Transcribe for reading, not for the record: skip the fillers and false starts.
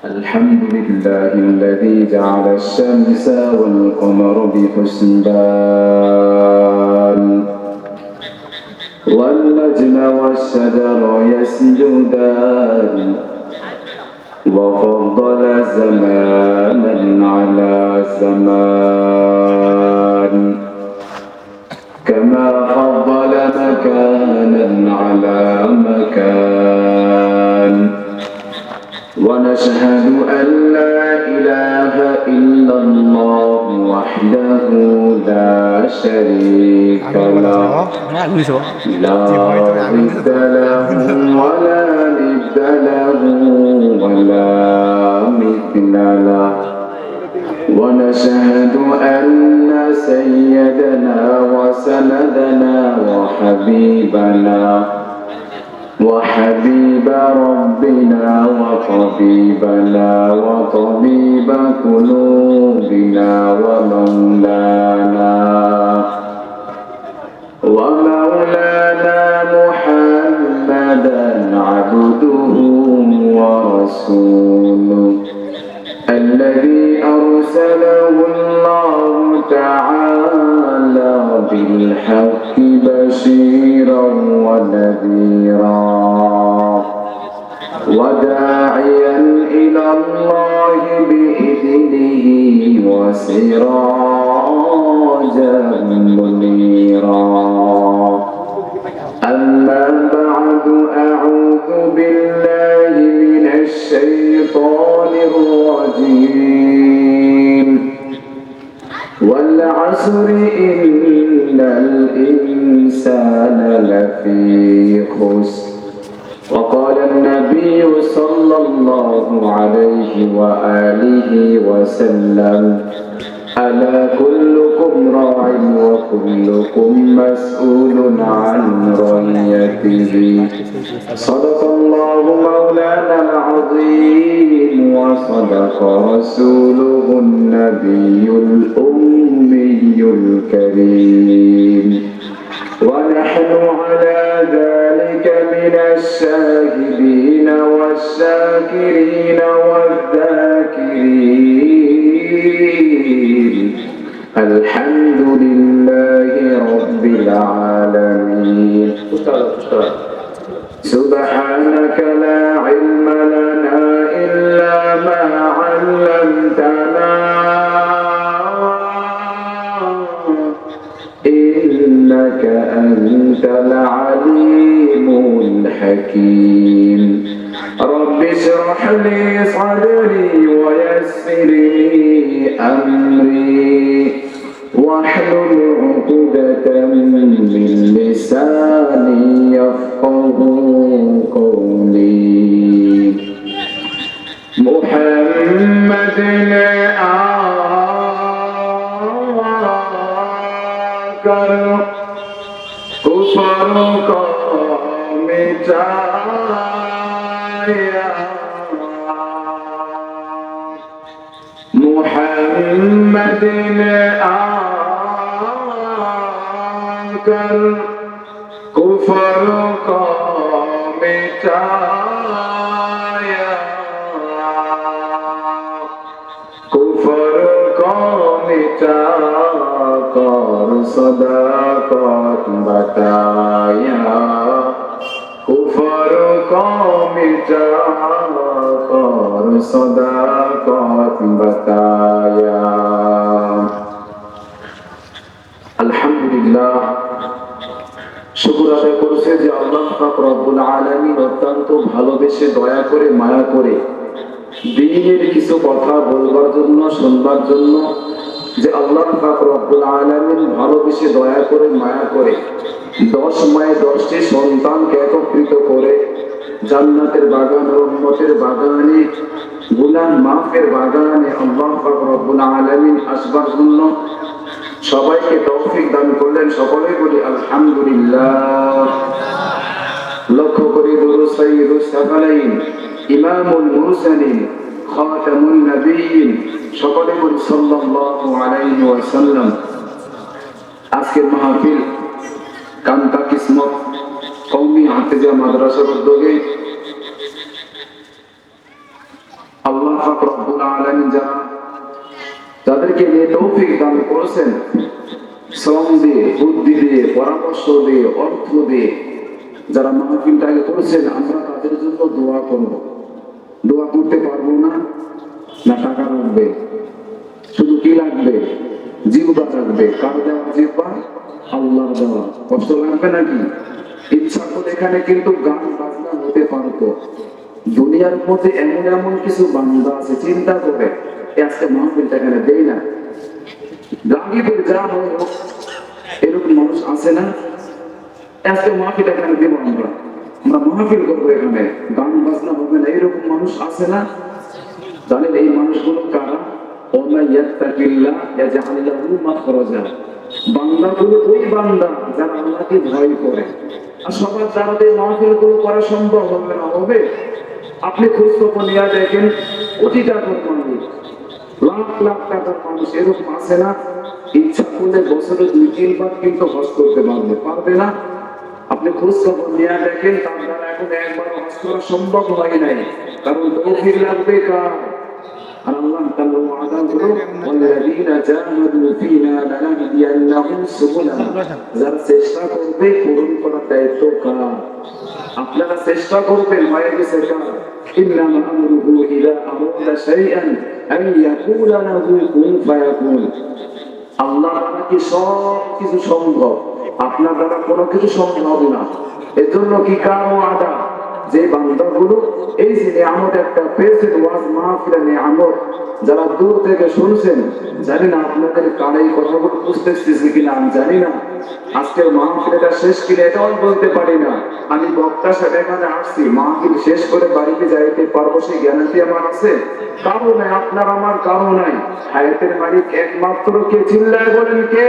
الحمد لله الذي جعل الشمس والقمر بحسبان والنجم والشجر يسجدان وفضل زمانا على زمان كما فضل مكانا على مكان ونشهد أن لا إله إلا الله وحده لا شريك له لا ضد له ولا ند له ولا مثل له ونشهد أن سيدنا وسندنا وحبيب ربنا وطبيبنا وطبيب قلوبنا ومولانا محمدا عبده ورسوله الذي أرسله الله تعالى بالحق بشيرا ونذيرا وداعيا إلى الله بإذنه وسراجا منيرا أما بعد أعوذ بالله من الشيطان الرجيم والعصر إن الإنسان لفي خسر وقال النبي صلى الله عليه وآله وسلم ألا كلكم راع وكلكم مسؤول عن رعيته صدق الله مولانا العظيم وصدق رسوله النبي الأمي الكريم ونحن على ذلك من الشاهدين والشاكرين والذاكرين الحمد لله رب العالمين سبحانك لا علم لنا إلا ما علمتنا إنك أنت العليم الحكيم رب اشرح لي صدري ويسر لي أمري واحلل عقدة من لساني يفقه قولي محمد آكر كفر کا مٹایا محمد آکر کفر کا مٹایا کفر کا مٹا کر صداقت بتایا کفر کو مٹا کر صداقت بتایا আলহামদুলিল্লাহ শুকর আদায় করছে যে আল্লাহ পাক রব্বুল আলামিন অত্যন্ত ভালোবেসে দয়া করে মায়া করে দ্বীনের কিছু কথা বলবার জন্য শুনবার জন্য যে আল্লাহ পাক রব্বুল আলামিন ভালোবেসে দয়া করে মায়া করে 10 মায়ে 10টি সন্তানকে একত্রিত করে জান্নাতের বাগান রহমতের বাগানে গুনাহ মাফের বাগানে আল্লাহ পাক রব্বুল আলামিন আসবার জন্য সবাইকে তৌফিক দান করলেন সকলেই বলি আলহামদুলিল্লাহ লক্ষ্য করি দুরূদ সাইয়্যিদুস সাকালাইন ইমামুল মুরসালিন খাতামুন নবিয়্যিন সকলে বলি সাল্লাল্লাহু আলাইহি ওয়াসাল্লাম আজকের মাহফিল কান্তা কিসমত কওমি হাফেজা মাদ্রাসার উদ্যোগে রব্বুল আলামিন যারা তাদেরকে নিয়ে তৌফিক দান করেছেন, শ্রম দিয়ে, বুদ্ধি দিয়ে, পরামর্শ দিয়ে, অর্থ দিয়ে যারা মাহফিলটাকে করেছেন, আমরা তাদের জন্য দোয়া করব। দোয়া করতে পারবো না? না টাকা লাগবে? শুধু কি লাগবে? জিহ্বা লাগবে। কার দেওয়া জিহ্বা? আল্লাহর দেওয়া। কষ্ট লাগবে নাকি? ইচ্ছা করে এখানে কিন্তু গান বাজনা হতে পারতো। দুনিয়ার মধ্যে এমন এমন কিছু বান্দা আছে, চিন্তা করে আজকে মাহফিলটা এখানে দেই না, রাগীদের যা হয় হোক, এরকম মানুষ আছে না? আজকে মাহফিল এখানে দেবো, আমরা আমরা মাহফিল করবো, এখানে গান বাজনা হবে না, এরকম মানুষ আছে না? জানেন এই মানুষগুলো কারা? বান্দাগুলো ওই বান্দা যারা আল্লাহকে ভয় করে। আর সবার দ্বারা এই মাহফিল গুলো করা সম্ভব হবে না? হবে? আপনি খোঁজ খবর নিয়ে দেখেন, কোটি টাকার মানুষ, লাখ লাখ টাকার মানুষ এরকম আছে না? ইচ্ছা করলে বছরে 2-3 বার কিন্তু হজ করতে পারবে, পারবে না? আপনি খোঁজ খবর নিয়ে দেখেন, তার দ্বারা এখন একবার হজ করা সম্ভব হয় নাই, কারণ তৌফিক লাগবে কার? আর আল্লাহ তাআলা ওয়াদা করলো, ওয়াল্লাযীনা জাহাদু ফীনা লানাহদিয়ান্নাহুম সুবুলানা, যারা চেষ্টা করবে পূরণ করার দায়িত্ব কার? আপনারা চেষ্টা করবেন, হয়ে গেছে কার? ইন্নামা আমরুহু ইযা আরাদা শাইআন আন ইয়াকুলা লাহু কুন ফায়াকুন। আল্লাহ দ্বারা কি সব কিছু সম্ভব, আপনার দ্বারা কোনো কিছু সম্ভব না। এজন্য কি কার ওয়াদা? যে বান্দাগুলো এই যে নিয়ামত একটা পেয়েছেন, ওয়াজ মাহফিলের নিয়ামত, যারা দূর থেকে শুনছেন, জানি না আপনাদের কানে এই কথাগুলো বুঝতেছি কিনা আমি জানি না, আজকের মাহফিলটা শেষ কিনা এটাও বলতে পারি না। আমি বক্তা সাহেব এখানে আসছি, মাহফিল শেষ করে বাড়িতে যাইতে পারবো সেই গ্যারান্টি আমার আছে? কারো নাই, আপনার আমার কারো নাই। হায়াতের মালিক একমাত্র কে? চিল্লায় বলেন কে?